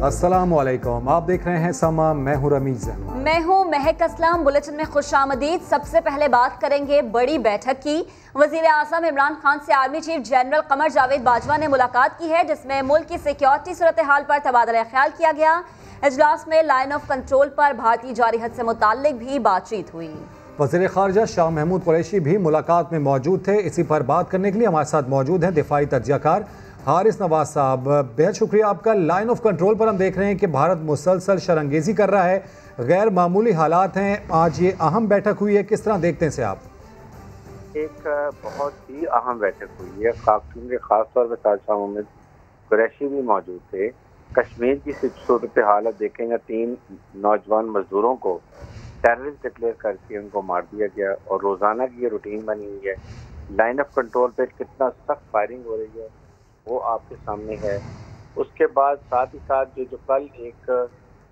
अस्सलामुअलैकुम, आप देख रहे हैं समा, मैं हूं रमीज। मैं हूं महक असलम। बुलेटिन में खुशामदीद। सबसे पहले बात करेंगे बड़ी बैठक की। वजीर आज़म इमरान खान से army chief general Qamar Javed Bajwa ने मुलाकात की है, जिसमें मुल्क की सिक्योरिटी सूरत हाल पर तबादला ख्याल किया गया। इजलास में लाइन ऑफ कंट्रोल पर भारतीय जारहत से मुताल्लिक भी बातचीत हुई। वज़ीर ख़ारजा शाह महमूद कुरैशी भी मुलाकात में मौजूद थे। इसी पर बात करने के लिए हमारे साथ मौजूद हैं दिफाई तज्ज़ियाकार हारिस नवाज साहब। बेहद शुक्रिया आपका। लाइन ऑफ कंट्रोल पर हम देख रहे हैं कि भारत मुसलसल शरंगेज़ी कर रहा है, गैर मामूली हालात हैं। आज ये अहम बैठक हुई है, किस तरह देखते हैं इसे आप? एक बहुत ही अहम बैठक हुई है, क्योंकि खास तौर पर साथ शाह महमूद कुरैशी भी मौजूद थे। कश्मीर की सूरत हालत देखेंगे, 3 नौजवान मजदूरों को टेररिस्ट डिक्लेयर करके उनको मार दिया गया और रोज़ाना की ये रूटीन बनी हुई है। लाइन ऑफ कंट्रोल पे कितना सख्त फायरिंग हो रही है वो आपके सामने है। उसके बाद साथ ही साथ जो कल एक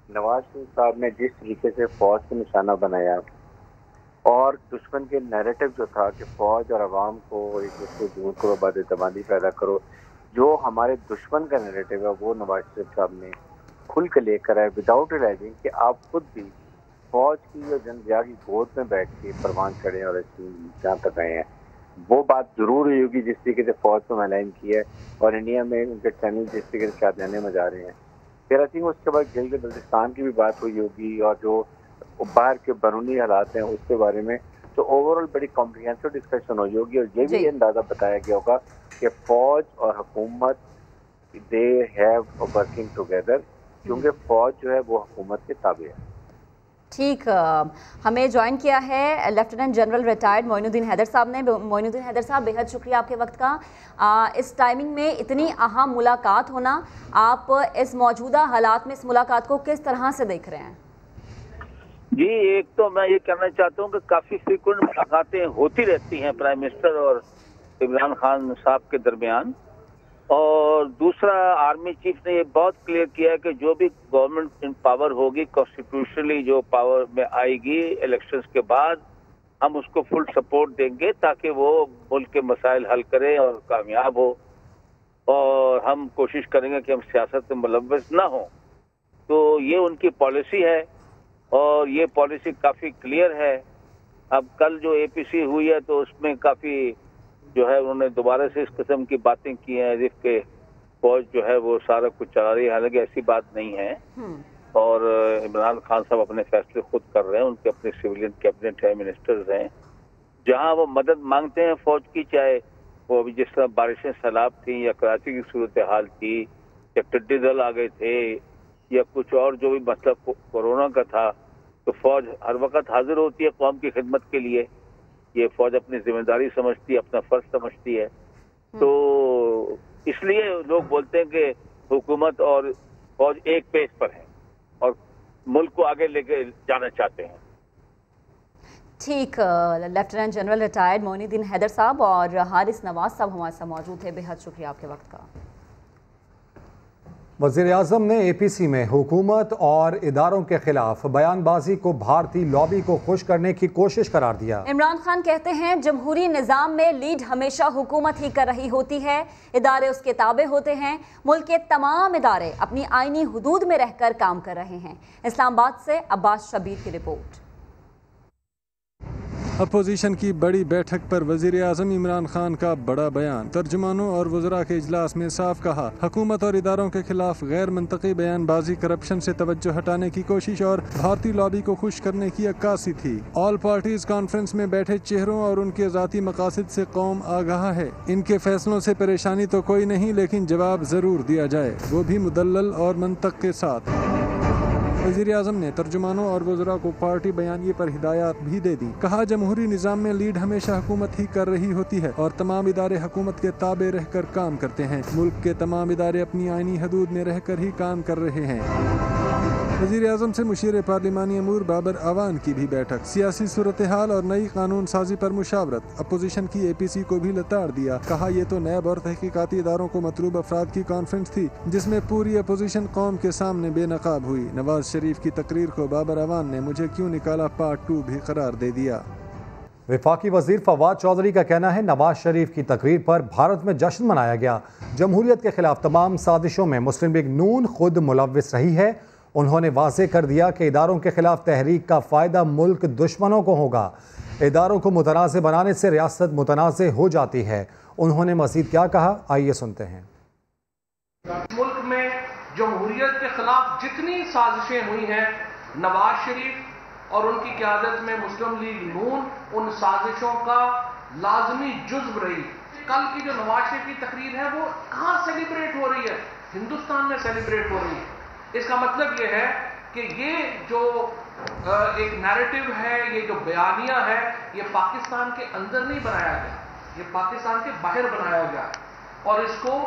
नवाज शरीफ साहब ने जिस तरीके से फ़ौज को निशाना बनाया और दुश्मन के नैरेटिव जो था कि फ़ौज और आवाम को एक दूसरे को दूर करो, बद-एतमादी पैदा करो, जो हमारे दुश्मन का नैरेटिव है वो नवाज शरीफ साहब ने खुल के लेकर आए, विदाउट रियलाइजिंग कि आप खुद भी फ़ौज की जो जनजिया की गोद में बैठ के परवान चढ़े और जहाँ तक आए हैं। वो बात जरूर हुई होगी जिस तरीके से फ़ौज को मैलाइन किया है और इंडिया में उनके ट्रेनिंग जिस तरीके से शादियाने में जा रहे हैं। फिर आई थिंक उसके बाद गिलगित बल्तिस्तान की भी बात हुई होगी और जो बाहर के बैरूनी हालात हैं उसके बारे में। तो ओवरऑल बड़ी कॉम्प्रिहेंसिव डिस्कशन हुई होगी और ये भी अंदाज़ा बताया गया होगा कि फ़ौज और हुकूमत दे हैव वर्किंग टुगेदर, क्योंकि फ़ौज जो है वो हुकूमत के ताबे है। ठीक, हमें ज्वाइन किया है lieutenant general retired Moinuddin Haider साहब ने। मोइनुद्दीन हैदर साहब, बेहद शुक्रिया आपके वक्त का। इस टाइमिंग में इतनी अहम मुलाकात होना, आप इस मौजूदा हालात में इस मुलाकात को किस तरह से देख रहे हैं? जी, एक तो मैं ये कहना चाहता हूँ कि काफ़ी फ्रीक्वेंट मुलाकातें होती रहती हैं प्राइम मिनिस्टर और इमरान खान साहब के दरमियान। और दूसरा, आर्मी चीफ ने ये बहुत क्लियर किया है कि जो भी गवर्नमेंट इन पावर होगी, कॉन्स्टिट्यूशनली जो पावर में आएगी इलेक्शंस के बाद, हम उसको फुल सपोर्ट देंगे ताकि वो मुल्क के मसाइल हल करे और कामयाब हो। और हम कोशिश करेंगे कि हम सियासत में मुलव्वस ना हो। तो ये उनकी पॉलिसी है और ये पॉलिसी काफ़ी क्लियर है। अब कल जो APC हुई है तो उसमें काफ़ी जो है उन्होंने दोबारा से इस किस्म की बातें की हैं, जिस के फौज जो है वो सारा कुछ चला रही है, हालांकि ऐसी बात नहीं है। और इमरान खान साहब अपने फैसले खुद कर रहे हैं, उनके अपने सिविलियन कैबिनेट है, मिनिस्टर्स हैं, जहां वो मदद मांगते हैं फौज की, चाहे वो अभी जिस तरह बारिशें, सैलाब थी या कराची की सूरत हाल थी या टिड्डी दल आ गए थे या कुछ और जो भी मसला कोरोना का था, तो फौज हर वक्त हाजिर होती है कौम की खिदमत के लिए। ये फौज अपनी जिम्मेदारी समझती है, अपना फर्ज समझती है। तो इसलिए लोग बोलते हैं कि हुकूमत और फौज एक पेज पर है और मुल्क को आगे लेके जाना चाहते हैं। ठीक, lieutenant general retired Moinuddin Haider साहब और हारिस नवाज साहब हमारे साथ मौजूद थे। बेहद शुक्रिया आपके वक्त का। वज़ीर आज़म ने APC में हुकूमत और इदारों के खिलाफ बयानबाजी को भारतीय लॉबी को खुश करने की कोशिश करार दिया। इमरान खान कहते हैं जमहूरी निज़ाम में लीड हमेशा हुकूमत ही कर रही होती है, इदारे उसके ताबे होते हैं। मुल्क के तमाम इदारे अपनी आईनी हुदूद में रहकर काम कर रहे हैं। इस्लामाबाद से अब्बास शबीर की रिपोर्ट। अपोजिशन की बड़ी बैठक पर वजीर आज़म इमरान खान का बड़ा बयान। तर्जुमानों और वज़रा के इजलास में साफ कहा, हुकूमत और इदारों के खिलाफ गैर मंतकी बयानबाजी, करप्शन से तवज्जो हटाने की कोशिश और भारतीय लॉबी को खुश करने की अक्कासी थी। ऑल पार्टीज कॉन्फ्रेंस में बैठे चेहरों और उनके ज़ाती मकासद से कौम आगाह है। इनके फैसलों से परेशानी तो कोई नहीं, लेकिन जवाब ज़रूर दिया जाए, वो भी मुदल्लल और मंतक के साथ। वज़ीर आज़म ने तर्जुमानों और वज़रा को पार्टी बयानिए पर हिदायत भी दे दी। कहा, जमहूरी निज़ाम में लीड हमेशा हुकूमत ही कर रही होती है और तमाम इदारे हुकूमत के ताबे रहकर काम करते हैं। मुल्क के तमाम इदारे अपनी आईनी हदूद में रहकर ही काम कर रहे हैं। वज़ीर आज़म से मुशीर पार्लिमानी अमूर बाबर अवान की भी बैठक। सियासी सूरत हाल और नई कानून साजी पर मुशावरत। अपोजिशन की APC को भी लताड़ दिया। कहा, ये तो नैब और तहकीकाती इदारों को मतलूब अफराद की कॉन्फ्रेंस थी जिसमें पूरी अपोजिशन कौम के सामने बेनकाब हुई। नवाज शरीफ की तकरीर को बाबर अवान ने मुझे क्यों निकाला पार्ट 2 भी करार दे दिया। वफाकी वजीर फवाद चौधरी का कहना है नवाज शरीफ की तकरीर पर भारत में जश्न मनाया गया। जमहूरियत के खिलाफ तमाम साजिशों में मुस्लिम लीग नून खुद मुलव्विस रही है। उन्होंने वाज़ेह कर दिया कि इदारों के खिलाफ तहरीक का फ़ायदा मुल्क दुश्मनों को होगा। इदारों को मुतनाज़ बनाने से रियासत मुतनाज़ हो जाती है। उन्होंने मज़ीद क्या कहा, आइए सुनते हैं। मुल्क में जमहूरियत के खिलाफ जितनी साजिशें हुई हैं, नवाज शरीफ और उनकी क़यादत में मुस्लिम लीग नून उन साजिशों का लाजमी जुज़्व रही। कल की जो नवाज शरीफ की तकरीर है वो कहाँ सेलिब्रेट हो रही है? हिंदुस्तान में सेलिब्रेट हो रही है। इसका मतलब ये है कि ये जो एक नैरेटिव है, ये जो बयानिया है, ये पाकिस्तान के अंदर नहीं बनाया गया, ये पाकिस्तान के बाहर बनाया गया और इसको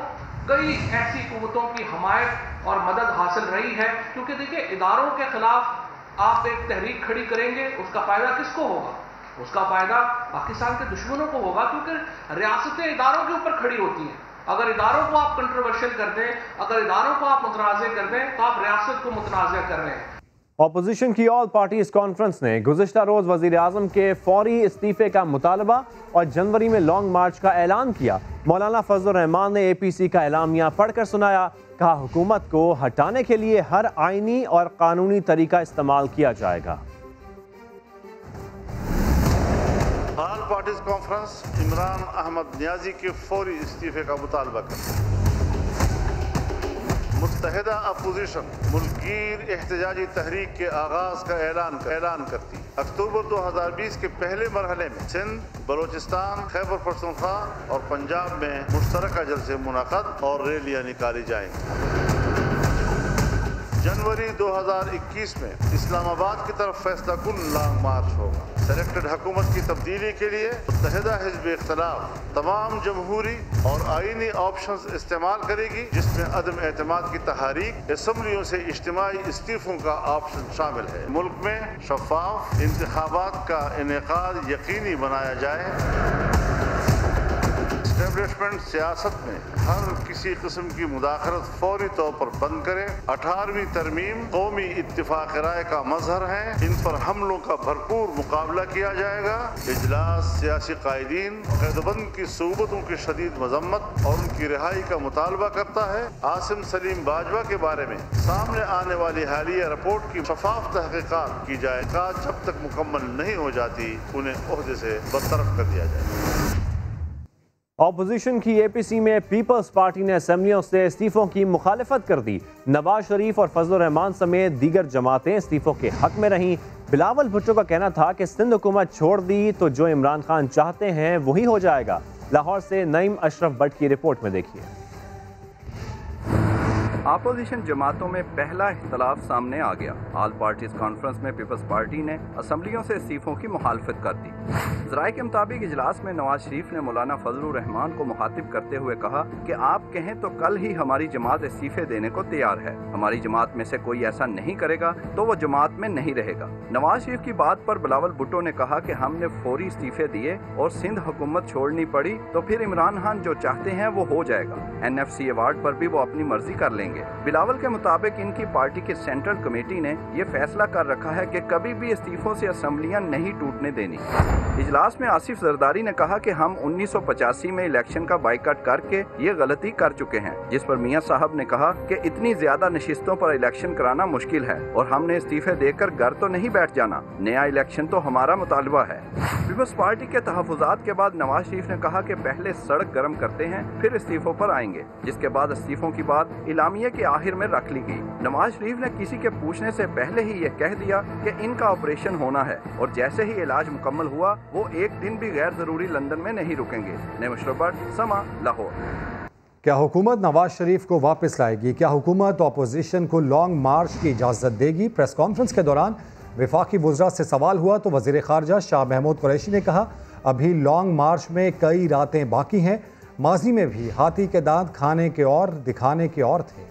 कई ऐसी कुव्वतों की हमायत और मदद हासिल रही है। क्योंकि देखिए, इदारों के खिलाफ आप एक तहरीक खड़ी करेंगे, उसका फायदा किसको होगा? उसका फायदा पाकिस्तान के दुश्मनों को होगा, क्योंकि रियासतें इदारों के ऊपर खड़ी होती हैं। अगर इदारों को आप कंट्रोवर्शियल कर दें, अगर इदारों को आप मुतनाज़ कर दें, तो आप रियासत को मुतनाज़ कर रहे हैं। अपोजिशन की ऑल पार्टीज कॉन्फ्रेंस ने गुज़िश्ता रोज़ वज़ीर आज़म के फौरी इस्तीफ़े का मुतालबा और जनवरी में लॉन्ग मार्च का ऐलान किया। मौलाना फजल रहमान ने APC का एलामिया पढ़कर सुनाया। कहा, हुकूमत को हटाने के लिए हर आइनी और कानूनी तरीका इस्तेमाल किया जाएगा। All parties conference Imran Ahmed Niazi के फौरी इस्तीफे का मुतालबा करती। मुत्तहिदा अपोजिशन मुल्कगीर एहतजाजी तहरीक के आगाज का ऐलान करती। अक्टूबर 2020 के पहले मरहले में सिंध, बलोचिस्तान, खैबर पख्तूनख्वा और पंजाब में मुश्तरका जलसे मुनाक़द और रैलियाँ निकाली जाएंगी। जनवरी 2021 में इस्लामाबाद की तरफ फैसला कुन लॉन्ग मार्च होगा। सेलेक्टेड हुकूमत की तब्दीली के लिए मुत्तहिदा हिज़्ब इख्तिलाफ तमाम जमहूरी और आईनी ऑप्शंस इस्तेमाल करेगी, जिसमें अदम एतमाद की तहरीक, असम्बलियों से इज्तिमाई इस्तीफों का ऑप्शन शामिल है। मुल्क में शफाफ इंतखाबात का इनेकाद यकीनी बनाया जाए। एस्टेब्लिशमेंट सियासत में हर किसी किस्म की मुदाखलत फौरी तौर पर बंद करे। 18वीं तरमीम कौमी इत्तिफाक राय का मजहर है, इन पर हमलों का भरपूर मुकाबला किया जाएगा। इजलास सियासी कायदीन कैदबंद की सूबतों की शदीद मजम्मत और उनकी रिहाई का मुतालबा करता है। आसिम सलीम बाजवा के बारे में सामने आने वाली हालिया रिपोर्ट की शफाफ तहकीकात की जाए। जब तक मुकम्मल नहीं हो जाती उन्हें ओहदे से बरतरफ कर दिया जाए। ऑपोजिशन की APC में पीपल्स पार्टी ने असम्बलियों से इस्तीफों की मुखालिफत कर दी। नवाज शरीफ और फजल रहमान समेत दीगर जमातें इस्तीफों के हक में रहीं। बिलावल भुट्टो का कहना था कि सिंध हुकूमत छोड़ दी तो जो इमरान खान चाहते हैं वही हो जाएगा। लाहौर से नईम अशरफ भट्ट की रिपोर्ट में देखिए। अपोजिशन जमातों में पहला इख्तलाफ सामने आ गया। ऑल पार्टीज कॉन्फ्रेंस में पीपल्स पार्टी ने असम्बलियों से इस्तीफों की मुखालफत कर दी। ज़राए के मुताबिक इजलास में नवाज शरीफ ने मौलाना फजल रहमान को मुखातिब करते हुए कहा कि आप कहें तो कल ही हमारी जमात इस्तीफे देने को तैयार है। हमारी जमात में से कोई ऐसा नहीं करेगा तो वो जमात में नहीं रहेगा। नवाज शरीफ की बात पर बिलावल भुट्टो ने कहा कि हमने फौरी इस्तीफे दिए और सिंध हुकूमत छोड़नी पड़ी तो फिर इमरान खान जो चाहते हैं वो हो जाएगा। NFC अवार्ड पर भी वो अपनी मर्जी कर लेंगे। बिलावल के मुताबिक इनकी पार्टी की सेंट्रल कमेटी ने ये फैसला कर रखा है कि कभी भी इस्तीफों से असम्बलियां नहीं टूटने देनी। इजलास में आसिफ जरदारी ने कहा कि हम 1985 में इलेक्शन का बाइकआउट करके ये गलती कर चुके हैं, जिस पर मियां साहब ने कहा कि इतनी ज्यादा नशिस्तों पर इलेक्शन कराना मुश्किल है और हमने इस्तीफे देकर घर तो नहीं बैठ जाना। नया इलेक्शन तो हमारा मुतालबा है। पीपल्स पार्टी के तहफुजात के बाद नवाज शरीफ ने कहा कि पहले सड़क गर्म करते हैं फिर इस्तीफों पर आएंगे, जिसके बाद इस्तीफों की बात इलामिया के आखिर में रख ली गई। नवाज शरीफ ने किसी के पूछने से पहले ही ये कह दिया कि इनका ऑपरेशन होना है और जैसे ही इलाज मुकम्मल हुआ वो एक दिन भी गैर जरूरी लंदन में नहीं रुकेंगे। नईम अशरफ भट्ट, समा, लाहौर। क्या हुकूमत नवाज शरीफ को वापस लाएगी? क्या हुकूमत अपोजिशन को लॉन्ग मार्च की इजाज़त देगी? प्रेस कॉन्फ्रेंस के दौरान वफाकी वज़रा से सवाल हुआ तो वज़ीर ख़ारजा शाह महमूद कुरैशी ने कहा, अभी लॉन्ग मार्च में कई रातें बाकी हैं। माजी में भी हाथी के दांत खाने के और दिखाने के और थे।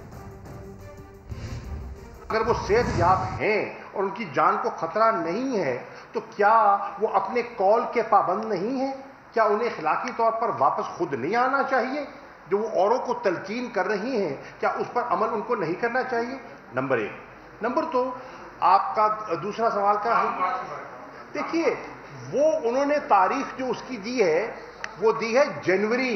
अगर वो सेहतयाब हैं और उनकी जान को खतरा नहीं है तो क्या वो अपने कॉल के पाबंद नहीं हैं? क्या उन्हें अखलाकी तौर पर वापस खुद नहीं आना चाहिए? जो वो औरों को तलकीन कर रही हैं, क्या उस पर अमल उनको नहीं करना चाहिए? नंबर 1। नंबर 2, आपका दूसरा सवाल का है, देखिए वो उन्होंने तारीख जो उसकी दी है वो दी है जनवरी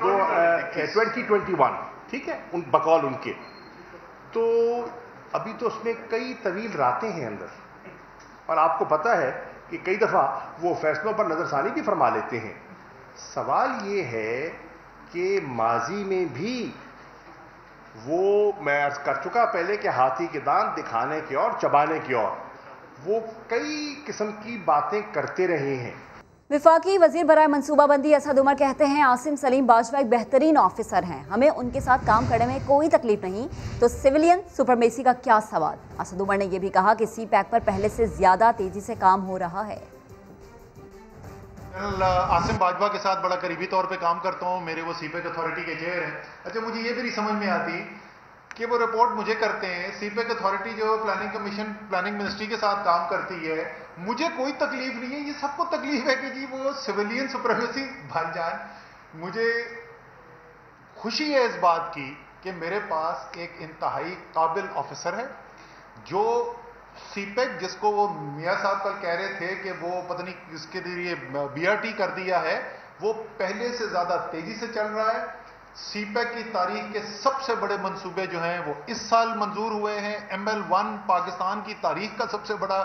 2021, ठीक है, उन बकौल उनके। तो अभी तो उसमें कई तवील रातें हैं अंदर, और आपको पता है कि कई दफ़ा वो फैसलों पर नज़रसानी भी फरमा लेते हैं। सवाल ये है कि माजी में भी वो, मैं अर्ज कर चुका पहले कि हाथी के दांत दिखाने की और चबाने की और, वो कई किस्म की बातें करते रहे हैं। विफाकी वजीर बराए मनसूबाबंदी असद उमर कहते हैं आसिम सलीम बाजवा एक बेहतरीन ऑफिसर हैं, हमें उनके साथ काम करने में कोई तकलीफ नहीं, तो सिविलियन सुपरमेसी का क्या सवाल। असद उमर ने यह भी कहा कि CPAC पर पहले से ज्यादा तेजी से काम हो रहा है। आसिम बाजवा के साथ बड़ा करीबी तौर पे काम करता हूँ, मेरे वो CPAC अथॉरिटी के चेयर हैं। अच्छा, मुझे ये भी नहीं समझ में आती कि वो रिपोर्ट मुझे करते हैं, CPAC अथॉरिटी जो प्लानिंग कमीशन प्लानिंग मिनिस्ट्री के साथ काम करती है, मुझे कोई तकलीफ नहीं है, ये सबको तकलीफ है कि जी वो सिविलियन सुपरमेसी। भाईजान, मुझे खुशी है इस बात की कि मेरे पास एक इंतहाई काबिल ऑफिसर है जो CPAC, जिसको वो मियाँ साहब कल कह रहे थे कि वो पता नहीं इसके लिए BRT कर दिया है, वो पहले से ज्यादा तेजी से चल रहा है। CPAC की तारीख के सबसे बड़े मंसूबे जो हैं वो इस साल मंजूर हुए हैं। ML1 पाकिस्तान की तारीख का सबसे बड़ा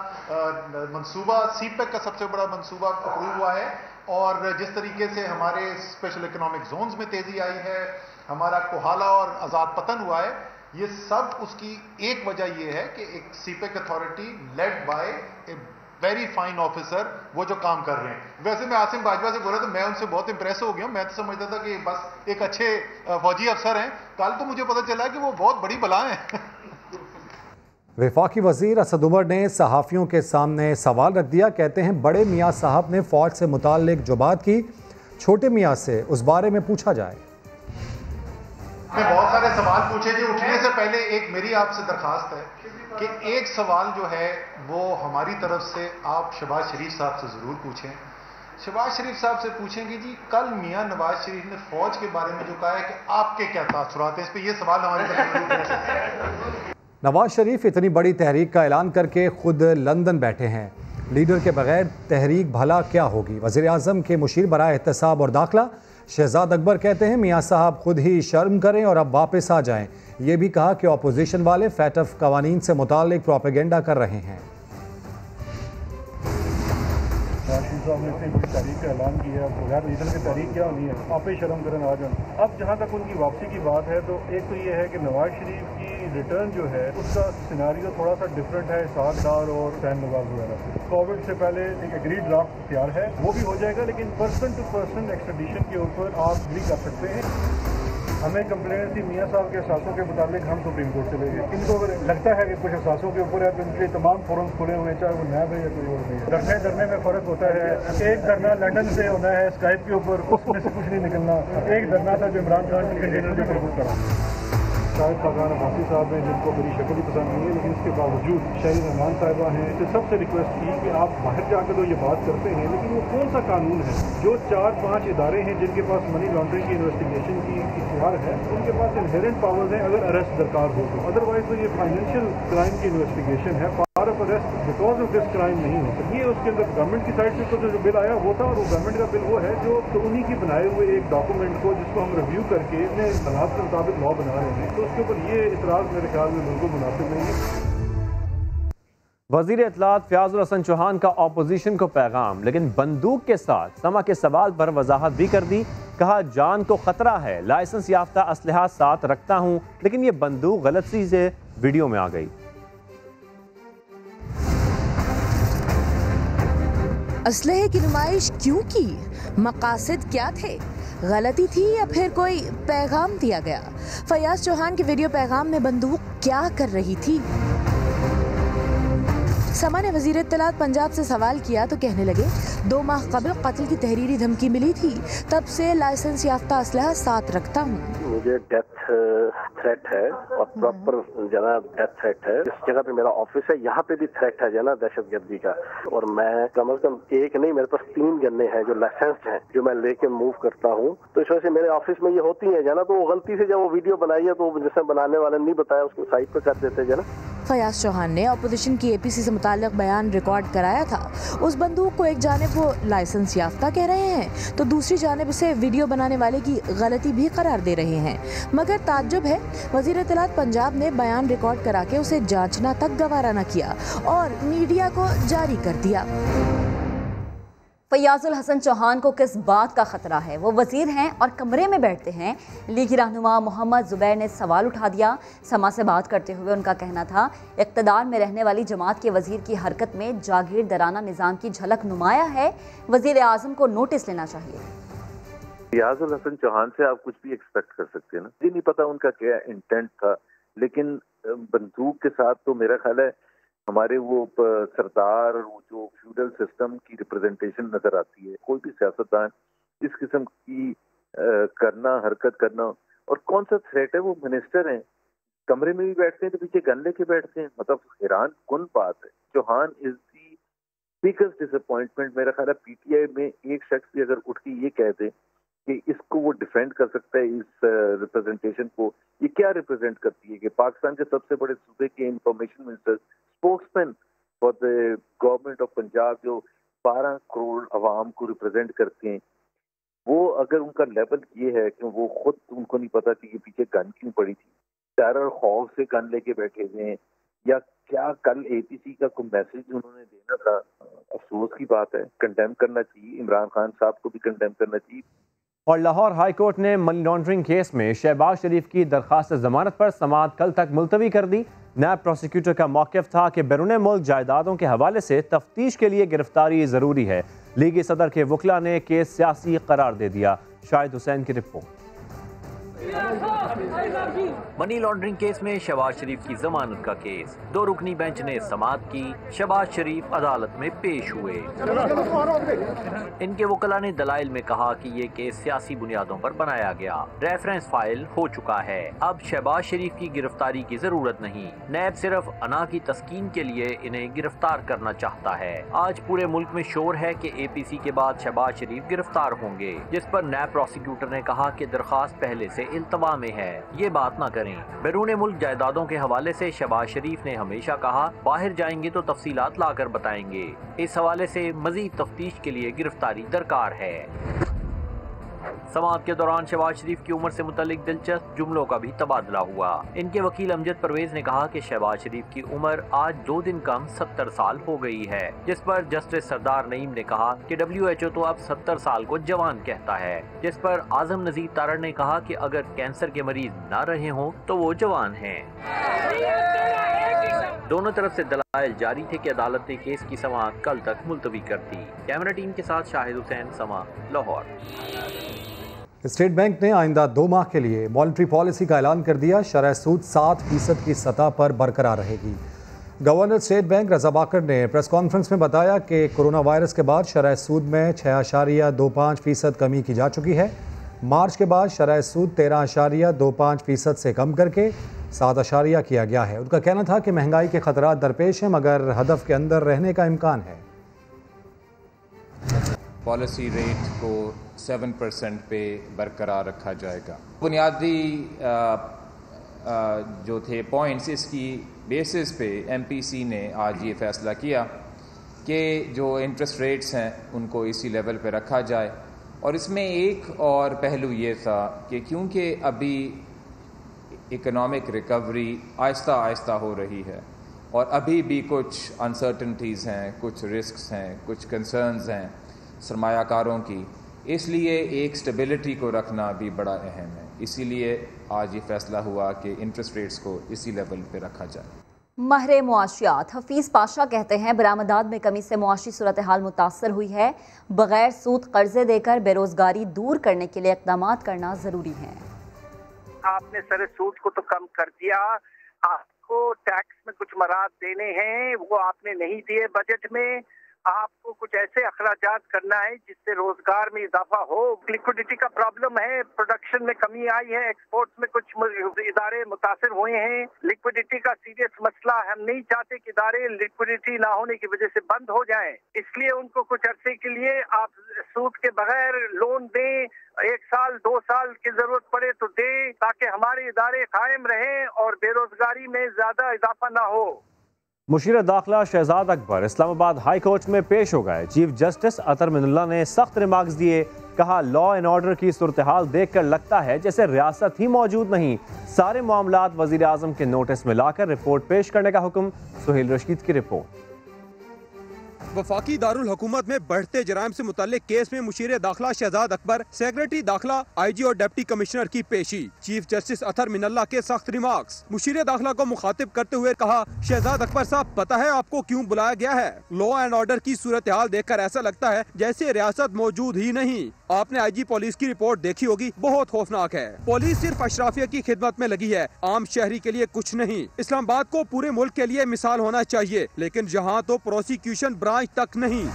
मंसूबा, CPAC का सबसे बड़ा मंसूबा अप्रूव हुआ है। और जिस तरीके से हमारे स्पेशल इकोनॉमिक जोन्स में तेजी आई है, हमारा कोहाला और आज़ाद पतन हुआ है, ये सब उसकी एक वजह ये है कि एक CPAC authority led by a very fine officer वो जो काम कर रहे हैं। वैसे मैं आसिम बाजवा से बोला तो मैं उनसे बहुत इंप्रेस हो गया। मैं तो समझता था कि बस एक अच्छे फौजी अफसर हैं, कल तो मुझे पता चला कि वो बहुत बड़ी बला हैं। वफाकी वजीर असद उमर ने सहाफ़ियों के सामने सवाल रख दिया। कहते हैं बड़े मियाँ साहब ने फ़ौज से मुताल्लिक जो बात की, छोटे मियाँ से उस बारे में पूछा जाए। मैं बहुत सारे सवाल पूछे जो उठने से पहले एक मेरी आपसे दरखास्त है कि एक सवाल जो है वो हमारी तरफ से आप शहबाज शरीफ साहब से ज़रूर पूछें। शहबाज शरीफ साहब से पूछेंगे जी कल मियाँ नवाज शरीफ ने फ़ौज के बारे में जो कहा है कि आपके क्या तासुरात हैं, इस पर यह सवाल हमारी तरफ से नवाज शरीफ इतनी बड़ी तहरीक का ऐलान करके खुद लंदन बैठे हैं। लीडर के बगैर तहरीक भला क्या होगी। वज़ीर आज़म के मुशीर बराए एहतसाब और दाखिला शहजाद अकबर कहते हैं मियाँ साहब खुद ही शर्म करें और अब वापस आ जाएं। ये भी कहा कि अपोजिशन वाले फैटफ कवानीन से मुताल्लिक प्रोपेगेंडा कर रहे हैं। साहब ने इतनी बड़ी तारीख का ऐलान किया, बगैर रीजन की तारीख क्या होनी है, आप ही शर्म करें आ जाए। अब जहाँ तक उनकी वापसी की बात है तो एक तो ये है कि नवाज शरीफ की रिटर्न जो है उसका सिनारियो थोड़ा सा डिफरेंट है इसाक डार और हुसैन नवाज वगैरह से। कोविड से पहले एक एग्रीड ड्राफ्ट तैयार है, वो भी हो जाएगा, लेकिन पर्सन टू पर्सन एक्सट्रैडिशन के ऊपर आप एग्री कर सकते हैं। हमें कंप्लेंट थी मियाँ साहब के अहसासों के मुताबिक हम सुप्रीम कोर्ट चले गए। इनको अगर लगता है कि कुछ अहसासों के ऊपर है तो इनके तमाम फोरम खुले हुए, चाहे वो नैब है या कोई और नहीं है। धरने में फ़र्क होता है। एक धरना लंदन से होना है स्काइप के ऊपर, उसमें से कुछ नहीं निकलना। एक धरना था जो इमरान खान के कंटेनर के ऊपर करा। शाहिद खान अब्बासी साहब हैं जिनको मेरी शक्ल ही पसंद नहीं है, लेकिन इसके बावजूद शाहिद रहमान साहिबा हैं, तो सबसे रिक्वेस्ट की कि आप बाहर जाकर तो ये बात करते हैं, लेकिन वो कौन सा कानून है जो 4-5 इदारे हैं जिनके पास मनी लॉन्ड्रिंग की इन्वेस्टिगेशन की इख्तियार है, उनके पास इनहेरेंट पावर्स हैं अगर अरेस्ट दरकार हो तो। अदरवाइज तो ये फाइनेंशियल क्राइम की इन्वेस्टिगेशन है, power of arrest because of this crime नहीं हो सकती। ये उसके अंदर गवर्नमेंट की साइड से तो जो बिल आया वो था, और वो गवर्नमेंट का बिल वो है जो तो उन्हीं की बनाए हुए एक डॉक्यूमेंट को जिसको हम रिव्यू करके अपने हालात के मुताबिक लॉ बना रहे हैं, तो उसके ऊपर ये इतराज मेरे ख्याल में बिल्कुल मुनासिब नहीं है। वजीर इत्तलात फयाजुल हसन चौहान का ऑपोजिशन को पैगाम, लेकिन बंदूक के साथ समा के सवाल पर वजाहत भी कर दी। कहा जान को खतरा है, लाइसेंस याफ्ता असलहा साथ रखता हूं, लेकिन ये बंदूक गलती से वीडियो में आ गई। असलहे की नुमाइश क्यों की, मकासद क्या थे, गलती थी या फिर कोई पैगाम दिया गया। फयाज चौहान के वीडियो पैगाम में बंदूक क्या कर रही थी। समा ने वजीर इत्तलात पंजाब से सवाल किया तो कहने लगे 2 माह कबल कत्ल की तहरीरी धमकी मिली थी, तब से लाइसेंस याफ्ता असलहा साथ रखता हूँ। मुझे डेथ थ्रेट है और प्रॉपर जनाब डेथ थ्रेट है। इस जगह पे मेरा ऑफिस है, यहाँ पे भी थ्रेट है जना दहशतगर्दी का, और मैं कम से कम एक नहीं मेरे पास 3 गन्ने हैं जो लाइसेंस हैं जो मैं लेके मूव करता हूँ। तो इस वजह से मेरे ऑफिस में ये होती है जना, तो वो गलती से जब वो वीडियो बनाई है तो जिसने बनाने वाले नहीं बताया उसको साइड पे कर देते जना। फयाज चौहान ने अपोजिशन की APC से मुताल्लिक बयान रिकॉर्ड कराया था। उस बंदूक को एक जानिब वो लाइसेंस याफ्ता कह रहे हैं तो दूसरी जानिब इसे वीडियो बनाने वाले की गलती भी करार दे रहे हैं। मगर ताज्जुब है, वज़ीर इत्तलात पंजाब ने बयान रिकॉर्ड करा के उसे जांचना तक गवारा न किया और मीडिया को जारी कर दिया। फयाजुल हसन चौहान को किस बात का खतरा है? वो वजीर हैं और कमरे में बैठते हैं। लीगी रहनुमा मोहम्मद जुबैर ने सवाल उठा दिया। समा से बात करते हुए उनका कहना था, इक़्तिदार में रहने वाली जमात के वजीर की हरकत में जागीरदाराना निज़ाम की झलक नुमाया है। वजीर आज़म को नोटिस लेना चाहिए। फयाजुल हसन चौहान से आप कुछ भी एक्सपेक्ट कर सकते हैं ना, मुझे नहीं पता उनका क्या इंटेंट था, लेकिन बंदूक के साथ तो मेरा ख्याल है हमारे वो सरदार जो फ्यूडल सिस्टम की रिप्रेजेंटेशन नजर आती है। कोई भी सियासतदान इस किस्म की करना, हरकत करना, और कौन सा थ्रेट है? वो मिनिस्टर हैं, कमरे में भी बैठते हैं तो पीछे गन लेके बैठते हैं। मतलब हैरान कुन बात है। Chauhan is the biggest disappointment. मेरा ख्याल है PTI में एक शख्स भी अगर उठ के ये कह दे कि इसको वो डिफेंड कर सकता है, इस रिप्रेजेंटेशन को, ये क्या रिप्रेजेंट करती है कि पाकिस्तान के सबसे बड़े सूबे के information minister, spokesman for the government of Punjab, जो 12 करोड़ अवाम को रिप्रेजेंट करते हैं, वो अगर उनका लेवल ये है कि वो खुद उनको नहीं पता कि ये पीछे गन क्यों पड़ी थी, टेरर खौफ से गन लेके बैठे हुए हैं, या क्या कल APC का कोई मैसेज उन्होंने देना था? अफसोस की बात है। कंडेम करना चाहिए, इमरान खान साहब को भी कंडेम करना चाहिए। और लाहौर हाई कोर्ट ने मनी लॉन्ड्रिंग केस में शहबाज शरीफ की दरख्वास्त जमानत पर समाअत कल तक मुलतवी कर दी। नायब प्रोसिक्यूटर का मौक़िफ़ था कि बैरून मुल्क जायदादों के हवाले से तफ्तीश के लिए गिरफ्तारी ज़रूरी है। लीगी सदर के वकला ने केस सियासी करार दे दिया। शाहिद हुसैन की रिपोर्ट। मनी लॉन्ड्रिंग केस में शहबाज शरीफ की जमानत का केस 2 रुकनी बेंच ने समाअत की। शहबाज शरीफ अदालत में पेश हुए। इनके वकला ने दलाइल में कहा कि ये केस सियासी बुनियादों पर बनाया गया, रेफरेंस फाइल हो चुका है, अब शहबाज शरीफ की गिरफ्तारी की जरूरत नहीं। नैब सिर्फ अना की तस्कीन के लिए इन्हें गिरफ्तार करना चाहता है। आज पूरे मुल्क में शोर है कि APC के बाद शहबाज शरीफ गिरफ्तार होंगे, जिस पर नैब प्रोसिक्यूटर ने कहा कि दरखास्त पहले से इल्तवा में है, ये बात ना करें। बैरून मुल्क जायदादों के हवाले से शहबाज शरीफ ने हमेशा कहा, बाहर जाएंगे तो तफसीलात लाकर बताएंगे। इस हवाले से मजीद तफ्तीश के लिए गिरफ्तारी दरकार है। समाअत के दौरान शहबाज शरीफ की उम्र से मुतल्लिक दिलचस्प जुमलों का भी तबादला हुआ। इनके वकील अमजद परवेज ने कहा कि शहबाज शरीफ की उम्र आज 2 दिन कम 70 साल हो गई है, जिस पर जस्टिस सरदार नईम ने कहा कि WHO तो अब 70 साल को जवान कहता है, जिस पर आजम नजीर तारड़ ने कहा कि अगर कैंसर के मरीज न रहे हों तो वो जवान हैं। दोनों तरफ से दलाइल जारी थे कि अदालत ने केस की समाअत कल तक मुलतवी कर दी। कैमरा टीम के साथ शाहिद हुसैन, समा, लाहौर। स्टेट बैंक ने आइंदा 2 माह के लिए मॉनेटरी पॉलिसी का ऐलान कर दिया। शरह सूद 7% की सतह पर बरकरार रहेगी। गवर्नर स्टेट बैंक रजा बाकर ने प्रेस कॉन्फ्रेंस में बताया कि कोरोना वायरस के बाद शरह सूद में 6.25% कमी की जा चुकी है। मार्च के बाद शरह सूद 13.25% से कम करके 7 किया गया है। उनका कहना था कि महंगाई के खतरात दरपेश हैं, मगर हदफ के अंदर रहने का इम्कान है। पॉलिसी रेट को 7% पे बरकरार रखा जाएगा। बुनियादी जो थे पॉइंट्स, इसकी बेसिस पे MPC ने आज ये फ़ैसला किया कि जो इंटरेस्ट रेट्स हैं उनको इसी लेवल पे रखा जाए। और इसमें एक और पहलू ये था कि क्योंकि अभी इकोनॉमिक रिकवरी आहिस्ता आहिस्ता हो रही है और अभी भी कुछ अनसर्टनिटीज़ हैं, कुछ रिस्क्स हैं, कुछ कंसर्न्स हैं सरमायाकारों की, इसलिए एक स्टेबिलिटी को रखना भी बड़ा अहम है। इसीलिए आज ये फैसला हुआ कि इंटरेस्ट रेट्स को इसी लेवल पे रखा जाए। माहिर मुआशियात हफीज़ पाशा कहते हैं, बरामदात में कमी से मुआशी सूरत हाल मुतासर हुई है। बगैर सूद कर्जे देकर बेरोजगारी दूर करने के लिए इक़दामात करना ज़रूरी है। आपने सरे सूद को तो कम कर दिया, आपको टैक्स में कुछ मराद देने हैं, वो आपने नहीं दिए बजट में। आपको कुछ ऐसे अखराजात करना है जिससे रोजगार में इजाफा हो। लिक्विडिटी का प्रॉब्लम है, प्रोडक्शन में कमी आई है, एक्सपोर्ट में कुछ इदारे मुतासर हुए हैं। लिक्विडिटी का सीरियस मसला, हम नहीं चाहते कि इदारे लिक्विडिटी ना होने की वजह से बंद हो जाएं, इसलिए उनको कुछ अरसे के लिए आप सूद के बगैर लोन दें, 1 साल 2 साल की जरूरत पड़े तो दे, ताकि हमारे इदारे कायम रहें और बेरोजगारी में ज्यादा इजाफा ना हो। मुशीर दाखिला शहजाद अकबर इस्लामाबाद हाई कोर्ट में पेश हो गए। चीफ जस्टिस अतर मिनुल्लाह ने सख्त रिमार्क्स दिए। कहा, लॉ एंड ऑर्डर की सूरत हाल देख कर लगता है जैसे रियासत ही मौजूद नहीं। सारे मामलात वजीर आजम के नोटिस में लाकर रिपोर्ट पेश करने का हुक्म। सुहेल रशीद की रिपोर्ट। वफाकी दारुल हुकूमत में बढ़ते जराइम से मुताल्लिक केस में मुशीर दाखिला शहजाद अकबर, सेक्रेटरी दाखिला, IG और डिप्टी कमिश्नर की पेशी। चीफ जस्टिस अतर मिनल्लाह के सख्त रिमार्क्स। मुशीर दाखिला को मुखातिब करते हुए कहा, शहजाद अकबर साहब, पता है आपको क्यों बुलाया गया है? लॉ एंड ऑर्डर की सूरत हाल देखकर ऐसा लगता है जैसे रियासत मौजूद ही नहीं। आपने IG पुलिस की रिपोर्ट देखी होगी, बहुत खौफनाक है। पुलिस सिर्फ अशराफिया की खिदमत में लगी है, आम शहरी के लिए कुछ नहीं। इस्लामाबाद को पूरे मुल्क के लिए मिसाल होना चाहिए, लेकिन यहाँ तो प्रोसिक्यूशन ब्रांच तक नहीं।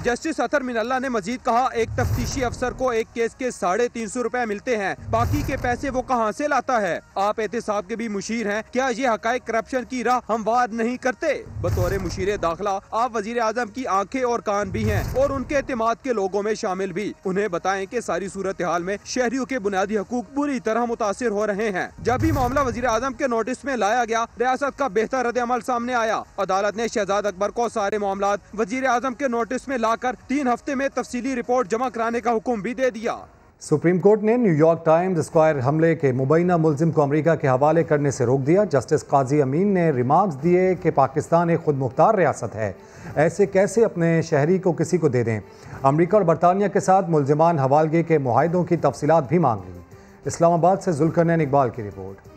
जस्टिस अतर मिनल्लाह ने मजीद कहा, एक तफ्तीशी अफसर को एक केस के 350 रुपए मिलते हैं, बाकी के पैसे वो कहां से लाता है? आप एहतसाब के भी मुशीर हैं, क्या ये हकायक करप्शन की राह हमवार नहीं करते? बतौर मुशीर दाखिला आप वजीर आजम की आंखें और कान भी हैं और उनके एतमाद के लोगों में शामिल भी। उन्हें बताएं कि सारी सूरत हाल में शहरियों के बुनियादी हकूक बुरी तरह मुतासिर हो रहे हैं। जब भी मामला वजीर आजम के नोटिस में लाया गया, रियासत का बेहतर रद्द अमल सामने आया। अदालत ने शहजाद अकबर को सारे मामलात वजीर आजम के नोटिस में लाकर 3 हफ्ते में तफसीली रिपोर्ट जमा कराने का हुक्म भी दे दिया। सुप्रीम कोर्ट ने न्यूयॉर्क टाइम्स स्क्वायर हमले के मुबैना मुलजिम को अमेरिका के हवाले करने से रोक दिया। जस्टिस काजी अमीन ने रिमार्क्स दिए कि पाकिस्तान एक खुद मुख्तार रियासत है, ऐसे कैसे अपने शहरी को किसी को दे दें। अमेरिका और बरतानिया के साथ मुलजिमान हवालगी के मुआहिदों की तफसीलात भी मांग ली। इस्लामाबाद से जुल्करनैन इकबाल की रिपोर्ट।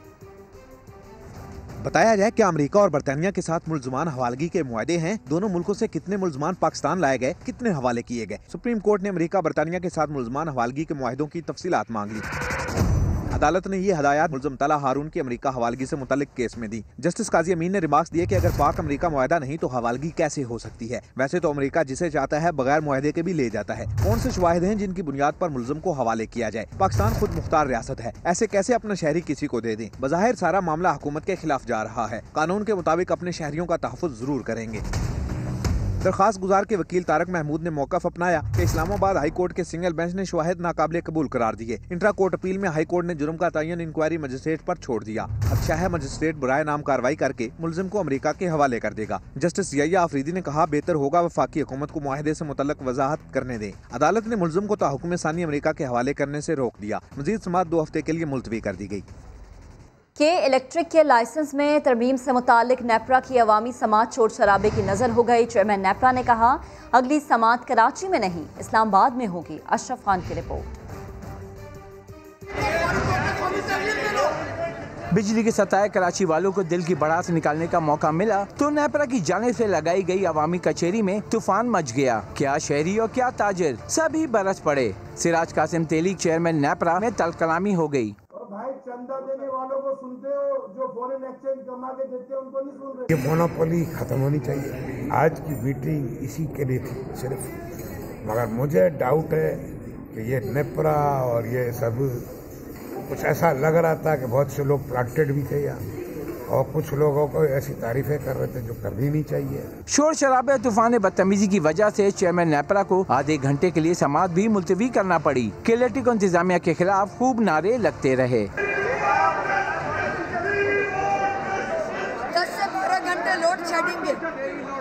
बताया जाए कि अमेरिका और बरतानिया के साथ मुलजमान हवालगी के मुआहदे हैं। दोनों मुल्कों से कितने मुलजमान पाकिस्तान लाए गए, कितने हवाले किए गए। सुप्रीम कोर्ट ने अमेरिका बरतानिया के साथ मुलजमान हवालगी के मुआहदों की तफसीलात मांग ली। अदालत ने ये हदायत मुलजम तला हारून की अमेरिका हवालगी से मुतालिक केस में दी। जस्टिस काजी अमीन ने रिमार्क्स दिए कि अगर पाक अमेरिका मुआहदा नहीं तो हवालगी कैसे हो सकती है। वैसे तो अमेरिका जिसे चाहता है बगैर मुआहदे के भी ले जाता है। कौन से शवाहिद हैं जिनकी बुनियाद पर मुलजम को हवाले किया जाए? पाकिस्तान खुद मुख्तार रियासत है, ऐसे कैसे अपना शहरी किसी को दे दें? बज़ाहिर सारा मामला हुकूमत के खिलाफ जा रहा है। कानून के मुताबिक अपने शहरियों का तहफ़्फ़ुज़ जरूर करेंगे। दरखास्त गुजार के वकील तारक महमूद ने मौक़िफ़ अपनाया कि इस्लामाबाद हाई कोर्ट के सिंगल बेंच ने शवाहिद नाकाबिले कबूल करार दिए। इंट्रा कोर्ट अपील में हाई कोर्ट ने जुर्म का तयन इंक्वायरी मजिस्ट्रेट पर छोड़ दिया। अच्छा है मजिस्ट्रेट बराए नाम कार्रवाई करके मुलजिम को अमेरिका के हवाले कर देगा। जस्टिस यहिया आफरीदी ने कहा, बेहतर होगा वफाकी हुकूमत को मुआहदे से मुतल्लक वजाहत करने दें। अदालत ने मुलजिम को ताहुकुम सानी अमेरिका के हवाले करने से रोक दिया। मजीद समाअत 2 हफ्ते के लिए मुलतवी कर दी गई। के इलेक्ट्रिक के लाइसेंस में तरमीम से मुतालिक नेपरा की अवामी समात शोर शराबे की नज़र हो गई। चेयरमैन नेपरा ने कहा, अगली समात कराची में नहीं इस्लामाबाद में होगी। अशरफ खान की रिपोर्ट। बिजली के सताए कराची वालों को दिल की भड़ास निकालने का मौका मिला तो नेपरा की जानिब से लगाई गई अवामी कचेरी में तूफान मच गया। क्या शहरी और क्या ताजिर सभी बरस पड़े। सिराज कासिम तेली चेयरमैन नेपरा में तल्ख कलामी हो गई। भाई चंदा देने वालों को सुनते हो, जो फॉरेन एक्सचेंज कमा के देते हैं उनको नहीं सुन रहे। ये मोनोपोली खत्म होनी चाहिए। आज की मीटिंग इसी के लिए थी सिर्फ, मगर मुझे डाउट है कि ये नेपरा और ये सब कुछ ऐसा लग रहा था कि बहुत से लोग प्लांटेड भी थे यहाँ और कुछ लोगों को ऐसी तारीफें कर रहे थे जो करनी नहीं चाहिए। शोर शराबे तूफान बदतमीजी की वजह से चेयरमैन नेपरा को आधे घंटे के लिए समात भी मुलतवी करना पड़ी। केलेटी को इंतजामिया के खिलाफ खूब नारे लगते रहे। 10 से 12 घंटे लोड शेडिंग है।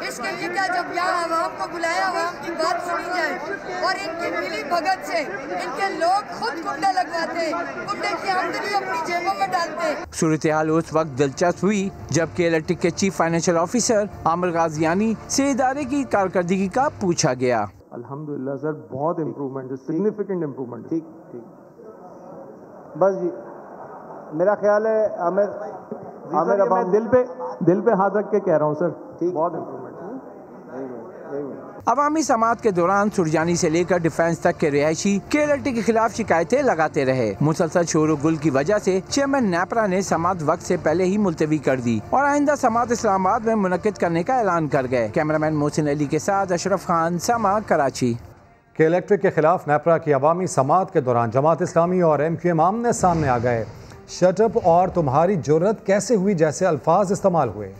इसके लिए क्या, जब यहाँ आवाम को बुलाया, आवाम की बात सुनी जाए और इनकी मिली भगत से इनके लोग खुद कुंडे लगवाते हैं, कुंडे की आमदनी अपनी जेबों में डालते हैं। सूरत हाल उस वक्त दिलचस्प हुई जब केलेटी के चीफ फाइनेंशियल ऑफिसर आमिर गाजियानी से इदारे की कारकर्दगी का पूछा गया। अल्हम्दुलिल्लाह सर, बहुत इम्प्रूवमेंट है, सिग्निफिकेंट इम्प्रूवमेंट। ठीक ठीक, बस जी मेरा ख्याल है आमिर अब मैं दिल पे हाथ रख के कह रहा हूँ सर, बहुत इम्प्रूवमेंट। अवामी समात के दौरान सुरजानी से लेकर डिफेंस तक के रिहायशी केलेटी के खिलाफ शिकायतें लगाते रहे। मुसलसल शोर गुल की वजह से चेयरमैन नेपरा ने समात वक्त से पहले ही मुलतवी कर दी और आइंदा समात इस्लामाबाद में मुनक्किद करने का ऐलान कर गए। कैमरामैन मोहसिन अली के साथ अशरफ खान, समा, कराची। के इलेक्ट्रिक के खिलाफ नेपरा की अवामी समात के दौरान जमात इस्लामी और MQM आमने सामने आ गए। शटअप और तुम्हारी जुर्रत कैसे हुई जैसे अल्फाज इस्तेमाल हुए।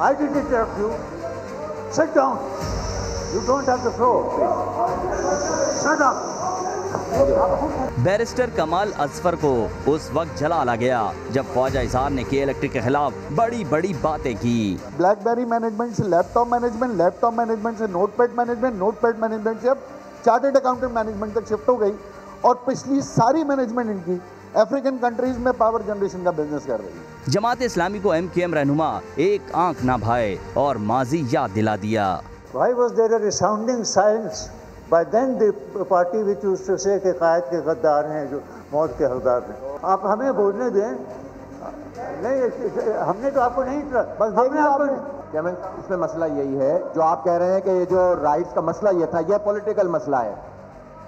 I did interrupt you. Sit down. You don't have to throw. Shut up. Barrister कमाल अजफर को उस वक्त जलाला गया जब ख्वाजा इजहार ने के इलेक्ट्रिक के खिलाफ बड़ी बड़ी बातें की। ब्लैकबेरी मैनेजमेंट से लैपटॉप मैनेजमेंट से नोटपैड मैनेजमेंट से अब चार्टर्ड अकाउंटेंट मैनेजमेंट तक शिफ्ट हो गई और पिछली सारी मैनेजमेंट इनकी अफ्रीकन कंट्रीज में पावर जनरेशन का बिजनेस कर रही है। जमात इस्लामी को MKM रहनुमा एक आंख ना भाए और माजी याद दिला दिया। Why was there a resounding silence by then the party which used to say कि कायद के गद्दार हैं जो मौत के हकदार हैं। आप हमें बोलने दें, नहीं हमने तो आपको नहीं बस हमने आपको इसमें मसला यही है जो आप कह रहे हैं कि ये जो राइट्स का मसला ये था, यह पॉलिटिकल मसला है।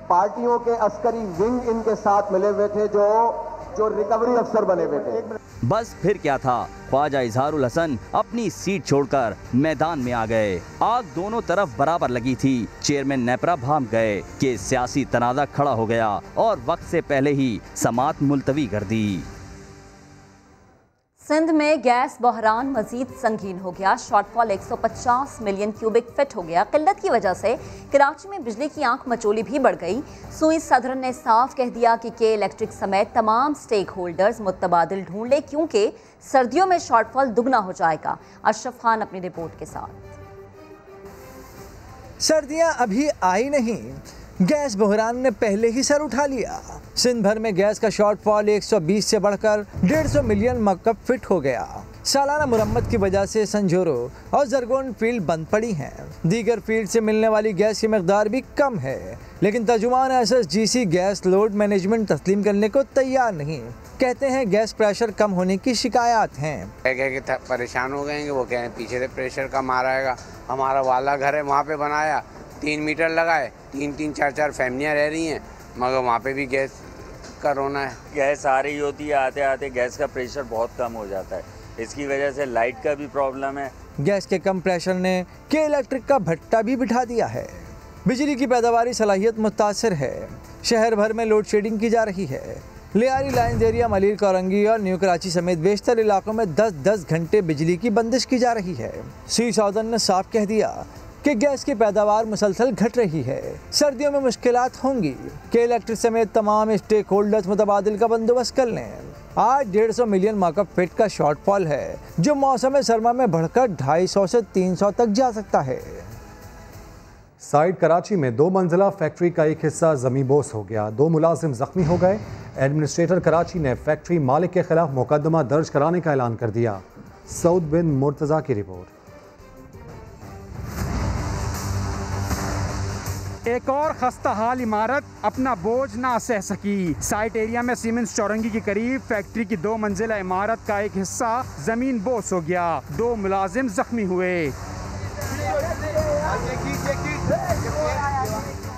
पार्टियों के अस्करी विंग इनके साथ मिले हुए थे जो रिकवरी अफसर बने हुए थे। बस फिर क्या था, ख्वाजा इजहारुल हसन अपनी सीट छोड़कर मैदान में आ गए। आग दोनों तरफ बराबर लगी थी। चेयरमैन नेपरा भाग गए कि सियासी तनाज़ा खड़ा हो गया और वक्त से पहले ही समाअत मुलतवी कर दी। सिंध में गैस बहरान मजीद संगीन हो गया। शॉर्टफॉल 150 मिलियन क्यूबिक फिट हो गया। किल्लत की वजह से कराची में बिजली की आंख मचोली भी बढ़ गई। सुई सदरन ने साफ कह दिया कि के इलेक्ट्रिक समेत तमाम स्टेक होल्डर्स मुतबादिल ढूंढ ले क्योंकि सर्दियों में शॉर्टफॉल दुगना हो जाएगा। अशरफ खान अपनी रिपोर्ट के साथ। सर्दियां अभी आई नहीं, गैस बहरान ने पहले ही सर उठा लिया। सिंध भर में गैस का शॉर्टफॉल 120 से बढ़कर 150 मिलियन मकब फिट हो गया। सालाना मुरम्मत की वजह से संजोरो और जरगोन फील्ड बंद पड़ी हैं। दीगर फील्ड से मिलने वाली गैस की मकदार भी कम है, लेकिन तर्जुमान SSGC गैस लोड मैनेजमेंट तस्लीम करने को तैयार नहीं। कहते हैं गैस प्रेशर कम होने की शिकायत हैं। परेशान हो गए, वो कह रहे हैं पीछे से प्रेशर कम आ रहेगा। हमारा वाला घर है वहाँ पे बनाया, 3 मीटर लगाए, 3-3, 4-4 फैमिलियाँ रह रही हैं, मगर वहाँ पे भी गैस का रोना है। गैस आ रही होती है, आते आते गैस का प्रेशर बहुत कम हो जाता है, इसकी वजह से लाइट का भी प्रॉब्लम है। गैस के कम प्रेशर ने के इलेक्ट्रिक का भट्टा भी बिठा दिया है। बिजली की पैदावारी सलाहियत मुतासर है। शहर भर में लोड शेडिंग की जा रही है। लियारी लाइन्स एरिया, मलिर कोरंगी और न्यू कराची समेत बेशतर इलाकों में 10-10 घंटे बिजली की बंदिश की जा रही है। सी सौदन ने साफ कह दिया कि गैस की पैदावार मुसलसल घट रही है। सर्दियों में मुश्किलात होंगी। के इलेक्ट्रिक समेत तमाम स्टेक होल्डर्स मुतबादिल का बंदोबस्त कर लें। आज 150 मिलियन माकब फिट का शॉर्टफॉल है, जो मौसम सरमा में बढ़कर 250 से 300 तक जा सकता है। साइड कराची में 2 मंजिला फैक्ट्री का एक हिस्सा ज़मींबोस हो गया। 2 मुलाजिम जख्मी हो गए। एडमिनिस्ट्रेटर कराची ने फैक्ट्री मालिक के खिलाफ मुकदमा दर्ज कराने का ऐलान कर दिया। सऊद बिन मुर्तज़ा की रिपोर्ट। एक और खस्ता हाल इमारत अपना बोझ ना सह सकी। साइट एरिया में सीमेंस चौरंगी के करीब फैक्ट्री की 2 मंजिला इमारत का एक हिस्सा जमीन बोस हो गया। 2 मुलाजिम जख्मी हुए।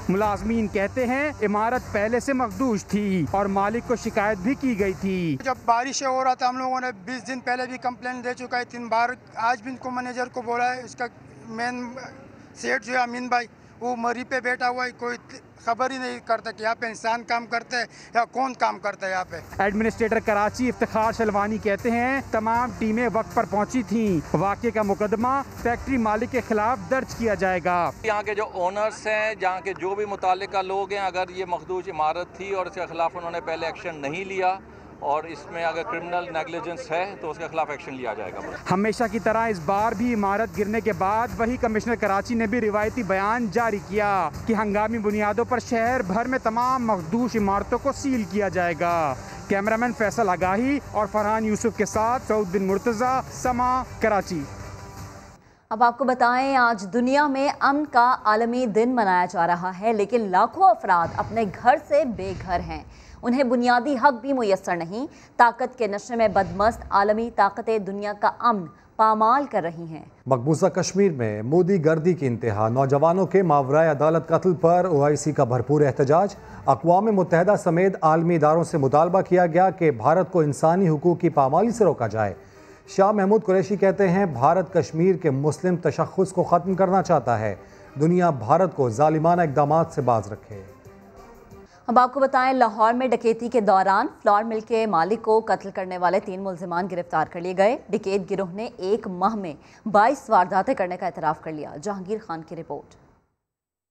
मुलाजमीन कहते हैं इमारत पहले से मखदूश थी और मालिक को शिकायत भी की गई थी। जब बारिश हो रहा था, हम लोगों ने 20 दिन पहले भी कंप्लेंट दे चुका है 3 बार। आज भी इनको मैनेजर को बोला है। इसका मेन सेठ जो है अमीन भाई, वो मरी पे बैठा हुआ है, कोई खबर ही नहीं करता कि यहाँ पे इंसान काम करते हैं या कौन काम करता है यहाँ पे। एडमिनिस्ट्रेटर कराची इफ्तिखार शलवानी कहते हैं तमाम टीमें वक्त पर पहुँची थीं। वाक़े का मुकदमा फैक्ट्री मालिक के खिलाफ दर्ज किया जाएगा। यहाँ के जो ओनर्स हैं, जहाँ के जो भी मुतालिका लोग हैं, अगर ये मखदूश इमारत थी और इसके खिलाफ उन्होंने पहले एक्शन नहीं लिया और इसमें अगर क्रिमिनल नेग्लिजेंस है तो उसके खिलाफ एक्शन लिया जाएगा। हमेशा की तरह इस बार भी इमारत गिरने के बाद वही कमिश्नर कराची ने भी रिवायती बयान जारी किया कि हंगामी बुनियादों पर शहर भर में तमाम मखदूश इमारतों को सील किया जाएगा। कैमरामैन फैसल आगाही और फरहान यूसुफ के साथ सऊद बिन मुर्तज़ा, समा, कराची। अब आपको बताएं, आज दुनिया में अमन का आलमी दिन मनाया जा रहा है, लेकिन लाखों अफराद अपने घर से बेघर हैं। उन्हें बुनियादी हक भी मुयस्सर नहीं। ताकत के नशे में बदमस्त आलमी ताकतें दुनिया का अमन पामाल कर रही हैं। मकबूजा कश्मीर में मोदी गर्दी की इंतहा। नौजवानों के मावराए अदालत कत्ल पर OIC का भरपूर एहतजाज। अक़वाम मुत्तहिदा समेत आलमी इदारों से मुतालबा किया गया कि भारत को इंसानी हुकूक की पामाली से रोका जाए। शाह महमूद कुरैशी कहते हैं भारत कश्मीर के मुस्लिम तशख़्ख़ुस को ख़त्म करना चाहता है। दुनिया भारत को ज़ालिमाना इक़दामात से बाज रखे। अब आपको बताएं, लाहौर में डकैती के दौरान फ्लोर मिल के मालिक को कत्ल करने वाले 3 मुल्जिमान गिरफ्तार कर लिए गए। डकैत गिरोह ने 1 माह में 22 वारदातें करने का एतराफ़ कर लिया। जहांगीर खान की रिपोर्ट।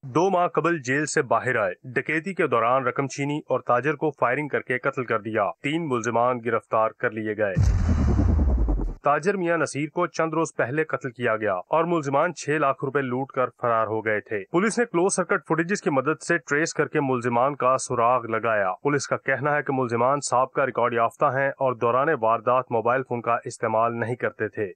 2 माह कबल जेल से बाहर आए, डकैती के दौरान रकम छीनी और ताजर को फायरिंग करके कत्ल कर दिया। 3 मुल्जिमान गिरफ्तार कर लिए गए। ताजर मियां नसीर को चंद रोज पहले कत्ल किया गया और मुल्जिमान 6 लाख रुपए लूट कर फरार हो गए थे। पुलिस ने क्लोज सर्किट फुटेजेस की मदद से ट्रेस करके मुल्जिमान का सुराग लगाया। पुलिस का कहना है कि मुल्जिमान साबका रिकॉर्ड याफ्ता हैं और दौरान वारदात मोबाइल फोन का इस्तेमाल नहीं करते थे।